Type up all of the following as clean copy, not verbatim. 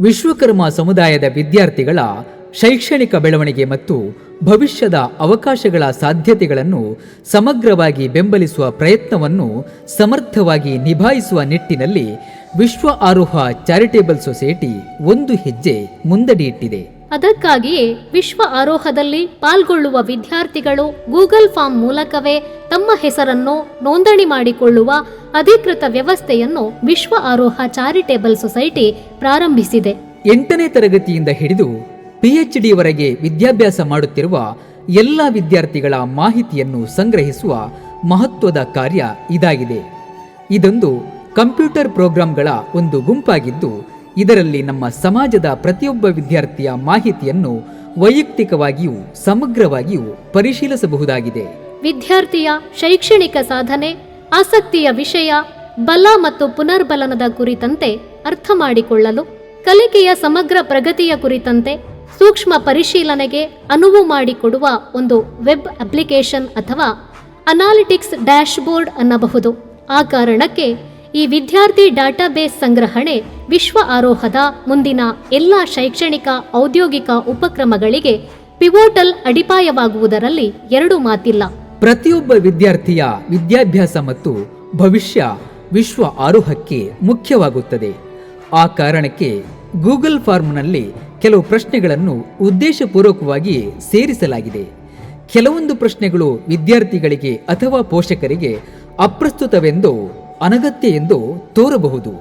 ವಿಶ್ವಕರ್ಮ ಸಮುದಾಯದ ವಿದ್ಯಾರ್ಥಿಗಳ ಶೈಕ್ಷಣಿಕ ಬೆಳವಣಿಗೆ ಮತ್ತು ಭವಿಷ್ಯದ ಅವಕಾಶಗಳ ಸಾಧ್ಯತೆಗಳನ್ನು ಸಮಗ್ರವಾಗಿ ಬೆಂಬಲಿಸುವ ಪ್ರಯತ್ನವನ್ನು ಸಮರ್ಥವಾಗಿ ನಿಭಾಯಿಸುವ ನಿಟ್ಟಿನಲ್ಲಿ ವಿಶ್ವ ಆರೋಹ ಚಾರಿಟೇಬಲ್ ಸೊಸೈಟಿ ಒಂದು ಹೆಜ್ಜೆ ಮುಂದಡಿ ಇಟ್ಟಿದೆ. ಅದಕ್ಕಾಗಿಯೇ ವಿಶ್ವ ಆರೋಹದಲ್ಲಿ ಪಾಲ್ಗೊಳ್ಳುವ ವಿದ್ಯಾರ್ಥಿಗಳು ಗೂಗಲ್ ಫಾರ್ಮ್ ಮೂಲಕವೇ ತಮ್ಮ ಹೆಸರನ್ನು ನೋಂದಣಿ ಮಾಡಿಕೊಳ್ಳುವ ಅಧಿಕೃತ ವ್ಯವಸ್ಥೆಯನ್ನು ವಿಶ್ವ ಆರೋಹ ಚಾರಿಟೇಬಲ್ ಸೊಸೈಟಿ ಪ್ರಾರಂಭಿಸಿದೆ. 8ನೇ ತರಗತಿಯಿಂದ ಹಿಡಿದು PhD ವರೆಗೆ ವಿದ್ಯಾಭ್ಯಾಸ ಮಾಡುತ್ತಿರುವ ಎಲ್ಲ ವಿದ್ಯಾರ್ಥಿಗಳ ಮಾಹಿತಿಯನ್ನು ಸಂಗ್ರಹಿಸುವ ಮಹತ್ವದ ಕಾರ್ಯ ಇದಾಗಿದೆ. ಇದೊಂದು ಕಂಪ್ಯೂಟರ್ ಪ್ರೋಗ್ರಾಂಗಳ ಒಂದು ಗುಂಪಾಗಿದ್ದು, ಇದರಲ್ಲಿ ನಮ್ಮ ಸಮಾಜದ ಪ್ರತಿಯೊಬ್ಬ ವಿದ್ಯಾರ್ಥಿಯ ಮಾಹಿತಿಯನ್ನು ವೈಯಕ್ತಿಕವಾಗಿಯೂ ಸಮಗ್ರವಾಗಿಯೂ ಪರಿಶೀಲಿಸಬಹುದಾಗಿದೆ. ವಿದ್ಯಾರ್ಥಿಯ ಶೈಕ್ಷಣಿಕ ಸಾಧನೆ, ಆಸಕ್ತಿಯ ವಿಷಯ, ಬಲ ಮತ್ತು ಪುನರ್ಬಲನದ ಕುರಿತಂತೆ ಅರ್ಥ ಮಾಡಿಕೊಳ್ಳಲು, ಕಲಿಕೆಯ ಸಮಗ್ರ ಪ್ರಗತಿಯ ಕುರಿತಂತೆ ಸೂಕ್ಷ್ಮ ಪರಿಶೀಲನೆಗೆ ಅನುವು ಮಾಡಿಕೊಡುವ ಒಂದು ವೆಬ್ ಅಪ್ಲಿಕೇಶನ್ ಅಥವಾ ಅನಾಲಿಟಿಕ್ಸ್ ಡ್ಯಾಶ್ಬೋರ್ಡ್ ಅನ್ನಬಹುದು. ಆ ಕಾರಣಕ್ಕೆ ಈ ವಿದ್ಯಾರ್ಥಿ ಡಾಟಾಬೇಸ್ ಸಂಗ್ರಹಣೆ ವಿಶ್ವ ಆರೋಹದ ಮುಂದಿನ ಎಲ್ಲ ಶೈಕ್ಷಣಿಕ ಔದ್ಯೋಗಿಕ ಉಪಕ್ರಮಗಳಿಗೆ ಪಿವೋಟಲ್ ಅಡಿಪಾಯವಾಗುವುದರಲ್ಲಿ ಎರಡು ಮಾತಿಲ್ಲ. ಪ್ರತಿಯೊಬ್ಬ ವಿದ್ಯಾರ್ಥಿಯ ವಿದ್ಯಾಭ್ಯಾಸ ಮತ್ತು ಭವಿಷ್ಯ ವಿಶ್ವ ಆರೋಹಕ್ಕೆ ಮುಖ್ಯವಾಗುತ್ತದೆ. ಆ ಕಾರಣಕ್ಕೆ ಗೂಗಲ್ ಫಾರ್ಮ್ನಲ್ಲಿ ಕೆಲವು ಪ್ರಶ್ನೆಗಳನ್ನು ಉದ್ದೇಶಪೂರ್ವಕವಾಗಿ ಸೇರಿಸಲಾಗಿದೆ. ಕೆಲವೊಂದು ಪ್ರಶ್ನೆಗಳು ವಿದ್ಯಾರ್ಥಿಗಳಿಗೆ ಅಥವಾ ಪೋಷಕರಿಗೆ ಅಪ್ರಸ್ತುತವೆಂದೋ ಅನಗತ್ಯ ಎಂದೋ ತೋರಬಹುದು.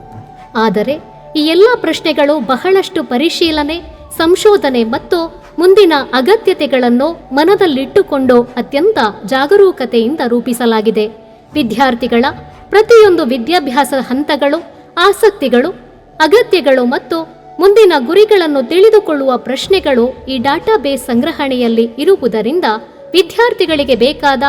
ಆದರೆ ಈ ಎಲ್ಲ ಪ್ರಶ್ನೆಗಳು ಬಹಳಷ್ಟು ಪರಿಶೀಲನೆ, ಸಂಶೋಧನೆ ಮತ್ತು ಮುಂದಿನ ಅಗತ್ಯತೆಗಳನ್ನು ಮನದಲ್ಲಿಟ್ಟುಕೊಂಡು ಅತ್ಯಂತ ಜಾಗರೂಕತೆಯಿಂದ ರೂಪಿಸಲಾಗಿದೆ. ವಿದ್ಯಾರ್ಥಿಗಳ ಪ್ರತಿಯೊಂದು ವಿದ್ಯಾಭ್ಯಾಸ ಹಂತಗಳು, ಆಸಕ್ತಿಗಳು, ಅಗತ್ಯಗಳು ಮತ್ತು ಮುಂದಿನ ಗುರಿಗಳನ್ನು ತಿಳಿದುಕೊಳ್ಳುವ ಪ್ರಶ್ನೆಗಳು ಈ ಡಾಟಾಬೇಸ್ ಸಂಗ್ರಹಣೆಯಲ್ಲಿ ಇರುವುದರಿಂದ ವಿದ್ಯಾರ್ಥಿಗಳಿಗೆ ಬೇಕಾದ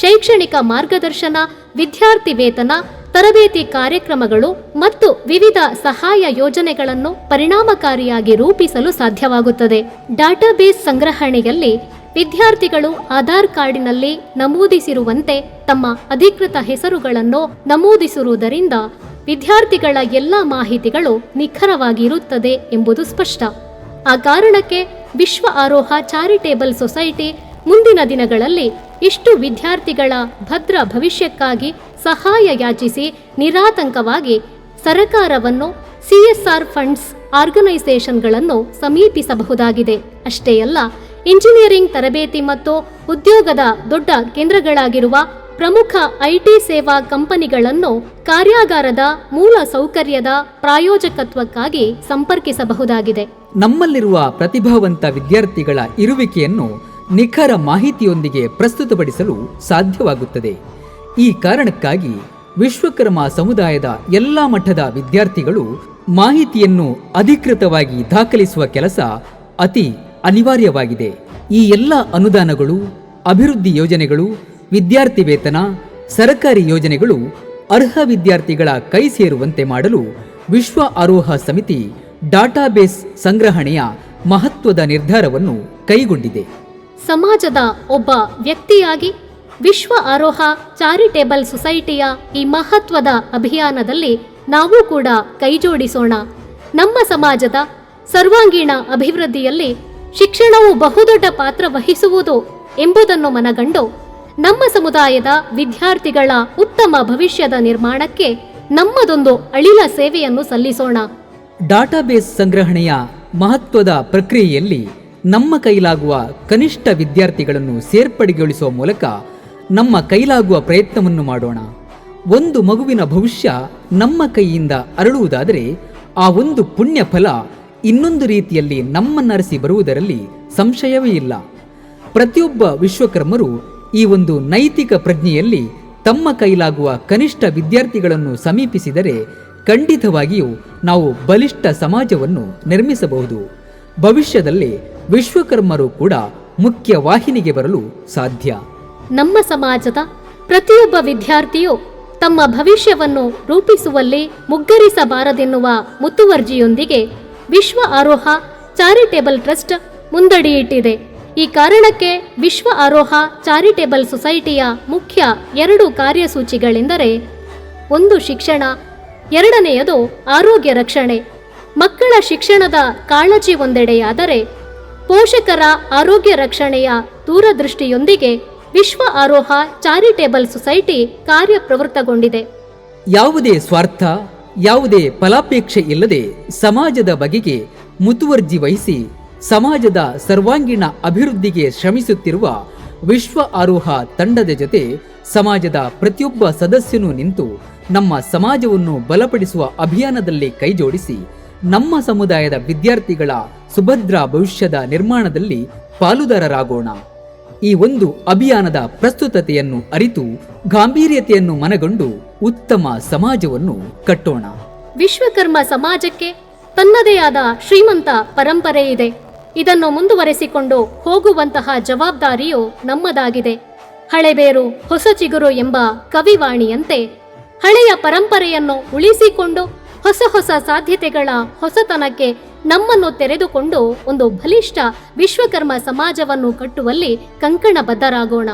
ಶೈಕ್ಷಣಿಕ ಮಾರ್ಗದರ್ಶನ, ವಿದ್ಯಾರ್ಥಿ ವೇತನ, ತರಬೇತಿ ಕಾರ್ಯಕ್ರಮಗಳು ಮತ್ತು ವಿವಿಧ ಸಹಾಯ ಯೋಜನೆಗಳನ್ನು ಪರಿಣಾಮಕಾರಿಯಾಗಿ ರೂಪಿಸಲು ಸಾಧ್ಯವಾಗುತ್ತದೆ. ಡಾಟಾಬೇಸ್ ಸಂಗ್ರಹಣೆಯಲ್ಲಿ ವಿದ್ಯಾರ್ಥಿಗಳು ಆಧಾರ್ ಕಾರ್ಡಿನಲ್ಲಿ ನಮೂದಿಸಿರುವಂತೆ ತಮ್ಮ ಅಧಿಕೃತ ಹೆಸರುಗಳನ್ನು ನಮೂದಿಸಿರುವುದರಿಂದ ವಿದ್ಯಾರ್ಥಿಗಳ ಎಲ್ಲ ಮಾಹಿತಿಗಳು ನಿಖರವಾಗಿರುತ್ತದೆ ಎಂಬುದು ಸ್ಪಷ್ಟ. ಆ ಕಾರಣಕ್ಕೆ ವಿಶ್ವ ಆರೋಹ ಚಾರಿಟೇಬಲ್ ಸೊಸೈಟಿ ಮುಂದಿನ ದಿನಗಳಲ್ಲಿ ಇಷ್ಟು ವಿದ್ಯಾರ್ಥಿಗಳ ಭದ್ರ ಭವಿಷ್ಯಕ್ಕಾಗಿ ಸಹಾಯ ಯಾಚಿಸಿ ನಿರಾತಂಕವಾಗಿ ಸರಕಾರವನ್ನು, CSR ಫಂಡ್ಸ್ ಆರ್ಗನೈಸೇಷನ್ಗಳನ್ನು ಸಮೀಪಿಸಬಹುದಾಗಿದೆ. ಅಷ್ಟೇ ಅಲ್ಲ, ಇಂಜಿನಿಯರಿಂಗ್ ತರಬೇತಿ ಮತ್ತು ಉದ್ಯೋಗದ ದೊಡ್ಡ ಕೇಂದ್ರಗಳಾಗಿರುವ ಪ್ರಮುಖ IT ಸೇವಾ ಕಂಪನಿಗಳನ್ನು ಕಾರ್ಯಾಗಾರದ ಮೂಲ ಸೌಕರ್ಯದ ಪ್ರಾಯೋಜಕತ್ವಕ್ಕಾಗಿ ಸಂಪರ್ಕಿಸಬಹುದಾಗಿದೆ. ನಮ್ಮಲ್ಲಿರುವ ಪ್ರತಿಭಾವಂತ ವಿದ್ಯಾರ್ಥಿಗಳ ಇರುವಿಕೆಯನ್ನು ನಿಖರ ಮಾಹಿತಿಯೊಂದಿಗೆ ಪ್ರಸ್ತುತಪಡಿಸಲು ಸಾಧ್ಯವಾಗುತ್ತದೆ. ಈ ಕಾರಣಕ್ಕಾಗಿ ವಿಶ್ವಕರ್ಮ ಸಮುದಾಯದ ಎಲ್ಲ ಮಟ್ಟದ ವಿದ್ಯಾರ್ಥಿಗಳು ಮಾಹಿತಿಯನ್ನು ಅಧಿಕೃತವಾಗಿ ದಾಖಲಿಸುವ ಕೆಲಸ ಅತಿ ಅನಿವಾರ್ಯವಾಗಿದೆ. ಈ ಎಲ್ಲ ಅನುದಾನಗಳು, ಅಭಿವೃದ್ಧಿ ಯೋಜನೆಗಳು, ವಿದ್ಯಾರ್ಥಿ ವೇತನ, ಸರ್ಕಾರಿ ಯೋಜನೆಗಳು ಅರ್ಹ ವಿದ್ಯಾರ್ಥಿಗಳ ಕೈ ಸೇರುವಂತೆ ಮಾಡಲು ವಿಶ್ವ ಆರೋಹ ಸಮಿತಿ ಡಾಟಾಬೇಸ್ ಸಂಗ್ರಹಣೆಯ ಮಹತ್ವದ ನಿರ್ಧಾರವನ್ನು ಕೈಗೊಂಡಿದೆ. ಸಮಾಜದ ಒಬ್ಬ ವ್ಯಕ್ತಿಯಾಗಿ ವಿಶ್ವ ಆರೋಹ ಚಾರಿಟೇಬಲ್ ಸೊಸೈಟಿಯ ಈ ಮಹತ್ವದ ಅಭಿಯಾನದಲ್ಲಿ ನಾವು ಕೂಡ ಕೈಜೋಡಿಸೋಣ. ನಮ್ಮ ಸಮಾಜದ ಸರ್ವಾಂಗೀಣ ಅಭಿವೃದ್ಧಿಯಲ್ಲಿ ಶಿಕ್ಷಣವು ಬಹುದೊಡ್ಡ ಪಾತ್ರ ವಹಿಸುವುದು ಎಂಬುದನ್ನು ಮನಗಂಡು ನಮ್ಮ ಸಮುದಾಯದ ವಿದ್ಯಾರ್ಥಿಗಳ ಉತ್ತಮ ಭವಿಷ್ಯದ ನಿರ್ಮಾಣಕ್ಕೆ ನಮ್ಮದೊಂದು ಅಳಿಲ ಸೇವೆಯನ್ನು ಸಲ್ಲಿಸೋಣ. ಡಾಟಾಬೇಸ್ ಸಂಗ್ರಹಣೆಯ ಮಹತ್ವದ ಪ್ರಕ್ರಿಯೆಯಲ್ಲಿ ನಮ್ಮ ಕೈಲಾಗುವ ಕನಿಷ್ಠ ವಿದ್ಯಾರ್ಥಿಗಳನ್ನು ಸೇರ್ಪಡೆಗೊಳಿಸುವ ಮೂಲಕ ನಮ್ಮ ಕೈಲಾಗುವ ಪ್ರಯತ್ನವನ್ನು ಮಾಡೋಣ. ಒಂದು ಮಗುವಿನ ಭವಿಷ್ಯ ನಮ್ಮ ಕೈಯಿಂದ ಅರಳುವುದಾದರೆ ಆ ಒಂದು ಪುಣ್ಯ ಫಲ ಇನ್ನೊಂದು ರೀತಿಯಲ್ಲಿ ನಮ್ಮನ್ನರಸಿ ಬರುವುದರಲ್ಲಿ ಸಂಶಯವೇ ಇಲ್ಲ. ಪ್ರತಿಯೊಬ್ಬ ವಿಶ್ವಕರ್ಮರು ಈ ಒಂದು ನೈತಿಕ ಪ್ರಜ್ಞೆಯಲ್ಲಿ ತಮ್ಮ ಕೈಲಾಗುವ ಕನಿಷ್ಠ ವಿದ್ಯಾರ್ಥಿಗಳನ್ನು ಸಮೀಪಿಸಿದರೆ ಖಂಡಿತವಾಗಿಯೂ ನಾವು ಬಲಿಷ್ಠ ಸಮಾಜವನ್ನು ನಿರ್ಮಿಸಬಹುದು. ಭವಿಷ್ಯದಲ್ಲಿ ವಿಶ್ವಕರ್ಮರು ಕೂಡ ಮುಖ್ಯ ವಾಹಿನಿಗೆ ಬರಲು ಸಾಧ್ಯ. ನಮ್ಮ ಸಮಾಜದ ಪ್ರತಿಯೊಬ್ಬ ವಿದ್ಯಾರ್ಥಿಯು ತಮ್ಮ ಭವಿಷ್ಯವನ್ನು ರೂಪಿಸುವಲ್ಲಿ ಮುಗ್ಗರಿಸಬಾರದೆನ್ನುವ ಮುತುವರ್ಜಿಯೊಂದಿಗೆ ವಿಶ್ವ ಆರೋಹ ಚಾರಿಟೇಬಲ್ ಟ್ರಸ್ಟ್ ಮುಂದಡಿಯಿಟ್ಟಿದೆ. ಈ ಕಾರಣಕ್ಕೆ ವಿಶ್ವ ಆರೋಹ ಚಾರಿಟೇಬಲ್ ಸೊಸೈಟಿಯ ಮುಖ್ಯ 2 ಕಾರ್ಯಸೂಚಿಗಳೆಂದರೆ 1 ಶಿಕ್ಷಣ, 2ನೇಯದು ಆರೋಗ್ಯ ರಕ್ಷಣೆ, ಮಕ್ಕಳ ಶಿಕ್ಷಣದ ಕಾಳಜಿ ಒಂದೆಡೆಯಾದರೆ ಪೋಷಕರ ಆರೋಗ್ಯ ರಕ್ಷಣೆಯ ದೂರದೃಷ್ಟಿಯೊಂದಿಗೆ ವಿಶ್ವ ಆರೋಹ ಚಾರಿಟೇಬಲ್ ಸೊಸೈಟಿ ಕಾರ್ಯಪ್ರವೃತ್ತಗೊಂಡಿದೆ. ಯಾವುದೇ ಸ್ವಾರ್ಥ, ಯಾವುದೇ ಫಲಾಪೇಕ್ಷೆ ಇಲ್ಲದೆ ಸಮಾಜದ ಬಗೆಗೆ ಮುತುವರ್ಜಿ ವಹಿಸಿ ಸಮಾಜದ ಸರ್ವಾಂಗೀಣ ಅಭಿವೃದ್ಧಿಗೆ ಶ್ರಮಿಸುತ್ತಿರುವ ವಿಶ್ವ ಆರೋಹ ತಂಡದ ಜೊತೆ ಸಮಾಜದ ಪ್ರತಿಯೊಬ್ಬ ಸದಸ್ಯನೂ ನಿಂತು ನಮ್ಮ ಸಮಾಜವನ್ನು ಬಲಪಡಿಸುವ ಅಭಿಯಾನದಲ್ಲಿ ಕೈಜೋಡಿಸಿ ನಮ್ಮ ಸಮುದಾಯದ ವಿದ್ಯಾರ್ಥಿಗಳ ಸುಭದ್ರ ಭವಿಷ್ಯದ ನಿರ್ಮಾಣದಲ್ಲಿ ಪಾಲುದಾರರಾಗೋಣ. ಈ ಒಂದು ಅಭಿಯಾನದ ಪ್ರಸ್ತುತತೆಯನ್ನು ಅರಿತು ಗಾಂಭೀರ್ಯತೆಯನ್ನು ಮನಗೊಂಡು ಉತ್ತಮ ಸಮಾಜವನ್ನು ಕಟ್ಟೋಣ. ವಿಶ್ವಕರ್ಮ ಸಮಾಜಕ್ಕೆ ತನ್ನದೇ ಆದ ಶ್ರೀಮಂತ ಪರಂಪರೆ ಇದೆ. ಇದನ್ನು ಮುಂದುವರೆಸಿಕೊಂಡು ಹೋಗುವಂತಹ ಜವಾಬ್ದಾರಿಯು ನಮ್ಮದಾಗಿದೆ. ಹಳೆಬೇರು ಹೊಸ ಚಿಗುರು ಎಂಬ ಕವಿವಾಣಿಯಂತೆ ಹಳೆಯ ಪರಂಪರೆಯನ್ನು ಉಳಿಸಿಕೊಂಡು ಹೊಸ ಹೊಸ ಸಾಧ್ಯತೆಗಳ ಹೊಸತನಕ್ಕೆ ನಮ್ಮನ್ನು ತೆರೆದುಕೊಂಡು ಒಂದು ಬಲಿಷ್ಠ ವಿಶ್ವಕರ್ಮ ಸಮಾಜವನ್ನು ಕಟ್ಟುವಲ್ಲಿ ಕಂಕಣಬದ್ಧರಾಗೋಣ.